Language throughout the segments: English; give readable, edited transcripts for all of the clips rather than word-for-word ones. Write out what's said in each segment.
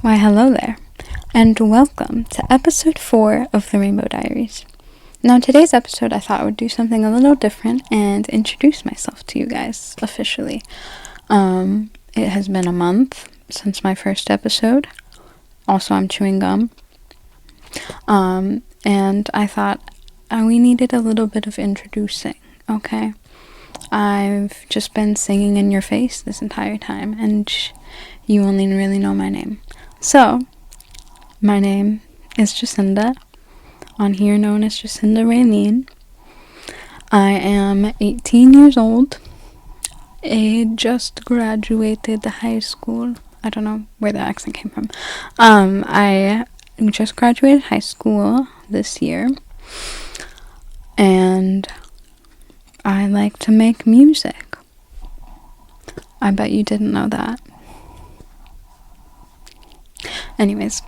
Why, hello there, and welcome to episode 4 of the Rainbow Diaries. Now, in today's episode, I thought I would do something a little different and introduce myself to you guys officially. It has been a month since my first episode. Also, I'm chewing gum. And I thought we needed a little bit of introducing, okay? I've just been singing in your face this entire time, and you only really know my name. So, my name is Jacinda, on here known as Jacinda Raelene. I am 18 years old. I just graduated high school. I don't know where the accent came from. I just graduated high school this year, and I like to make music. I bet you didn't know that. Anyways,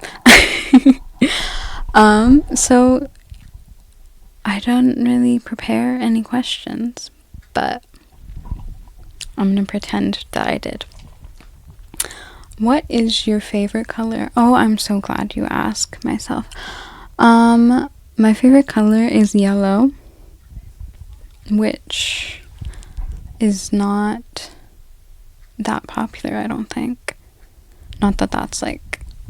so I don't really prepare any questions, but I'm gonna pretend that I did. What is your favorite color? Oh, I'm so glad you asked myself. My favorite color is yellow, which is not that popular, I don't think. Not that that's like,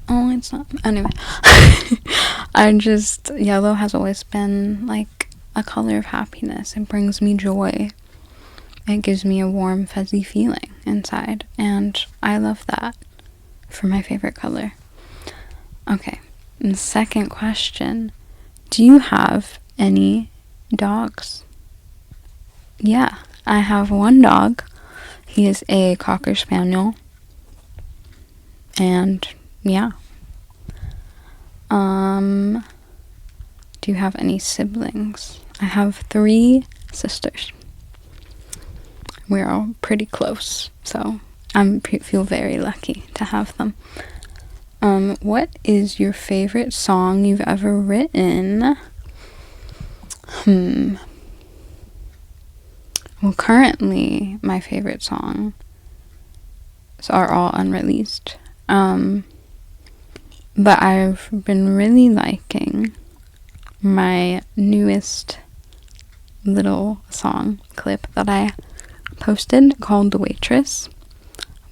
oh, it's not. Anyway, yellow has always been like a color of happiness. It brings me joy. It gives me a warm, fuzzy feeling inside, and I love that for my favorite color. Okay, and the second question, do you have any dogs? Yeah, I have one dog. He is a Cocker Spaniel, and yeah. Do you have any siblings? I have 3 sisters. We're all pretty close, so I feel very lucky to have them. What is your favorite song you've ever written? Well, currently, my favorite songs are all unreleased. But I've been really liking my newest little song clip that I posted called The Waitress,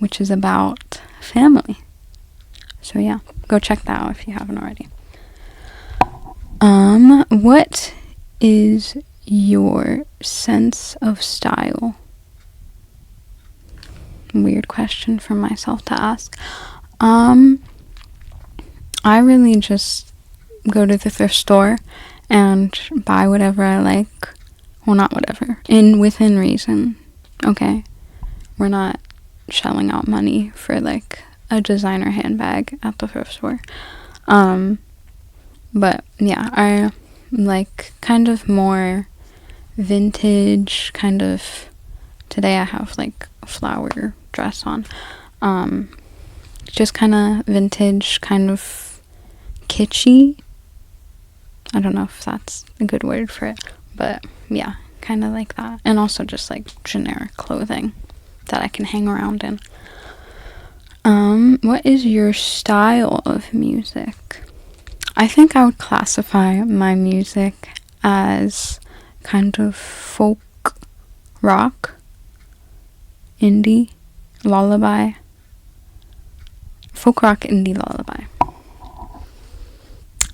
which is about family. So yeah, go check that out if you haven't already. What is your sense of style? Weird question for myself to ask. I really just go to the thrift store and buy whatever I like. Well, not whatever. Within reason. Okay? We're not shelling out money for like a designer handbag at the thrift store. But yeah, I like kind of more vintage kind of. Today I have like a flower dress on. Just kind of vintage, kind of kitschy. I don't know if that's a good word for it, but yeah, kind of like that. And also just like generic clothing that I can hang around in. What is your style of music? I think I would classify my music as kind of folk rock, indie, lullaby. Folk rock, indie, lullaby.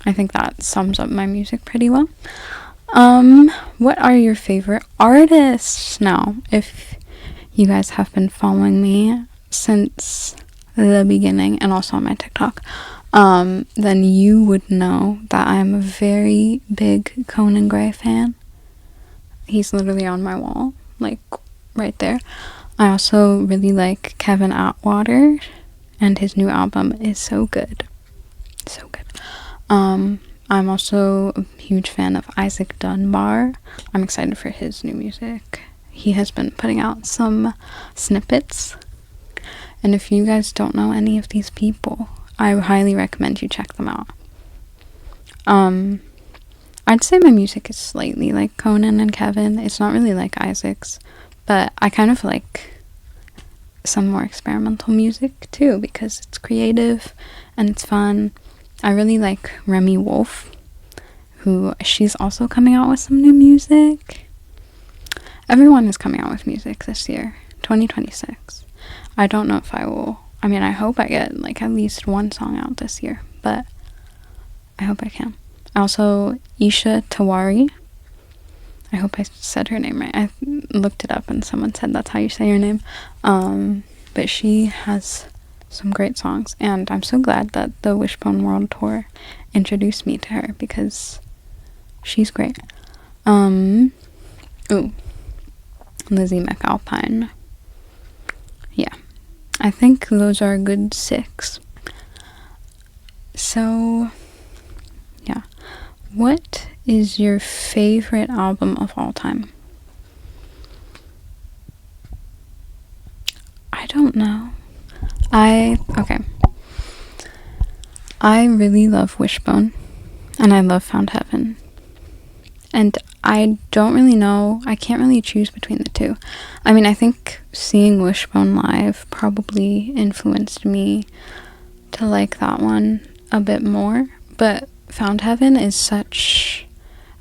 I think that sums up my music pretty well. What are your favorite artists? Now, if you guys have been following me since the beginning and also on my TikTok, then you would know that I'm a very big Conan Gray fan. He's literally on my wall, like right there. I also really like Kevin Atwater, and his new album is so good. So good. I'm also a huge fan of Isaac Dunbar. I'm excited for his new music. He has been putting out some snippets. And if you guys don't know any of these people, I highly recommend you check them out. I'd say my music is slightly like Conan and Kevin. It's not really like Isaac's, but I kind of like some more experimental music too because it's creative and it's fun. I really like Remy Wolf, who she's also coming out with some new music. Everyone is coming out with music this year, 2026. I don't know if I will. I mean, I hope I get like at least one song out this year, but I hope I can. Also, Isha Tawari. I hope I said her name right. I looked it up and someone said that's how you say her name. But she has some great songs, and I'm so glad that the Wishbone World Tour introduced me to her because she's great. Lizzie McAlpine. Yeah, I think those are a good 6. So, yeah. What is your favorite album of all time? I don't know. Okay. I really love Wishbone, and I love Found Heaven. And I don't really know, I can't really choose between the two. I mean, I think seeing Wishbone live probably influenced me to like that one a bit more, but Found Heaven is such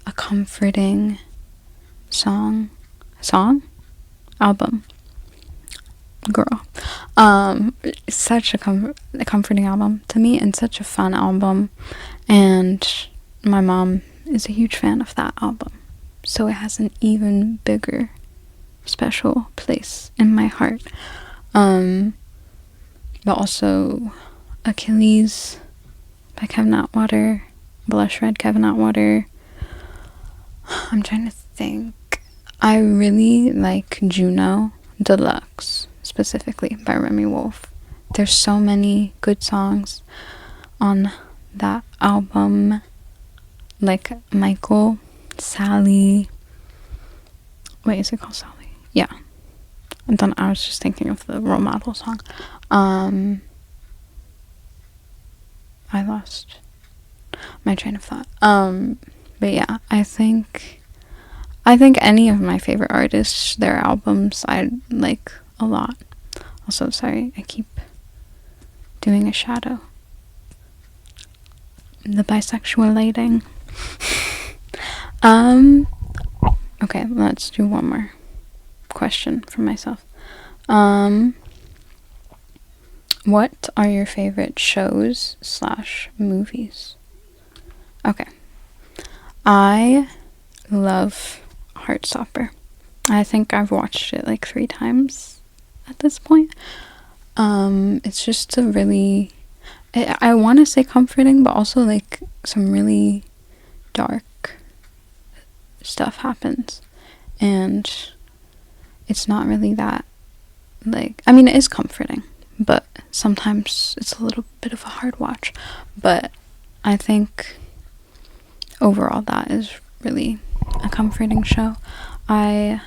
a comforting album, girl. Such a comforting album to me, and such a fun album, and my mom is a huge fan of that album, so it has an even bigger special place in my heart. But also Achilles by Kevin Atwater, Blush Red Kevin Atwater. I'm trying to think. I really like Juno Deluxe, specifically by Remy Wolf. There's so many good songs on that album, like Michael, Sally. Wait, is it called Sally? Yeah. And then I was just thinking of the Role Model song. I lost my train of thought. But yeah, I think any of my favorite artists, their albums, I like a lot. Also, sorry, I keep doing a shadow. The bisexual lighting. Okay, let's do one more question for myself. What are your favorite shows/movies? Okay. I love Heartstopper. I think I've watched it like 3 times at this point. It's just a really, I want to say comforting, but also like some really dark stuff happens, and it's not really that, like, I mean, it is comforting, but sometimes it's a little bit of a hard watch. But I think overall that is really a comforting show. I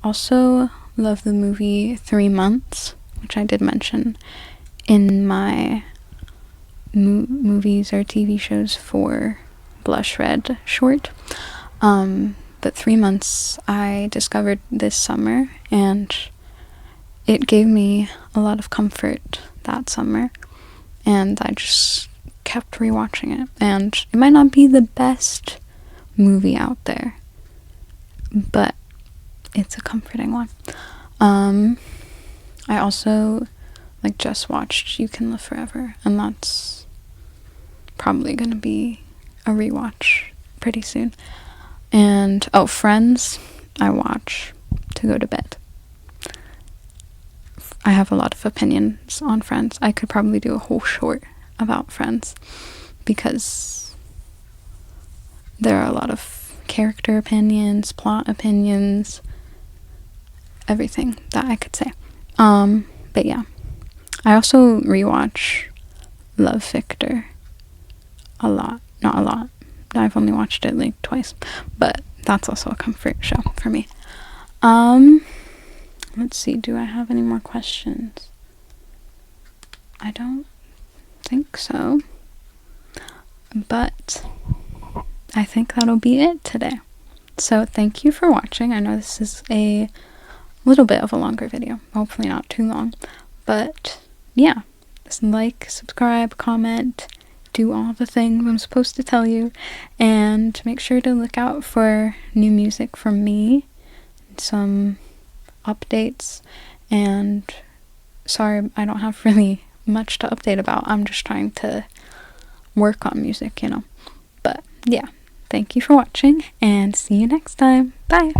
also love the movie 3 Months, which I did mention in my movies or TV shows for Blush Red short. But 3 Months I discovered this summer, and it gave me a lot of comfort that summer, and I just kept rewatching it. And it might not be the best movie out there, but it's a comforting one. I also just watched You Can Live Forever, and that's probably gonna be a rewatch pretty soon. And Friends, I watch to go to bed. I have a lot of opinions on Friends. I could probably do a whole short about Friends, because there are a lot of character opinions, plot opinions, everything that I could say. But yeah, I also rewatch Love, Victor a lot. Not a lot. I've only watched it like twice, but that's also a comfort show for me. Let's see, do I have any more questions? I don't think so, but I think that'll be it today. So thank you for watching. I know this is a little bit of a longer video, hopefully not too long, but yeah, like, subscribe, comment, do all the things I'm supposed to tell you, and make sure to look out for new music from me, some updates, and sorry I don't have really much to update about. I'm just trying to work on music, but yeah, thank you for watching, and see you next time. Bye.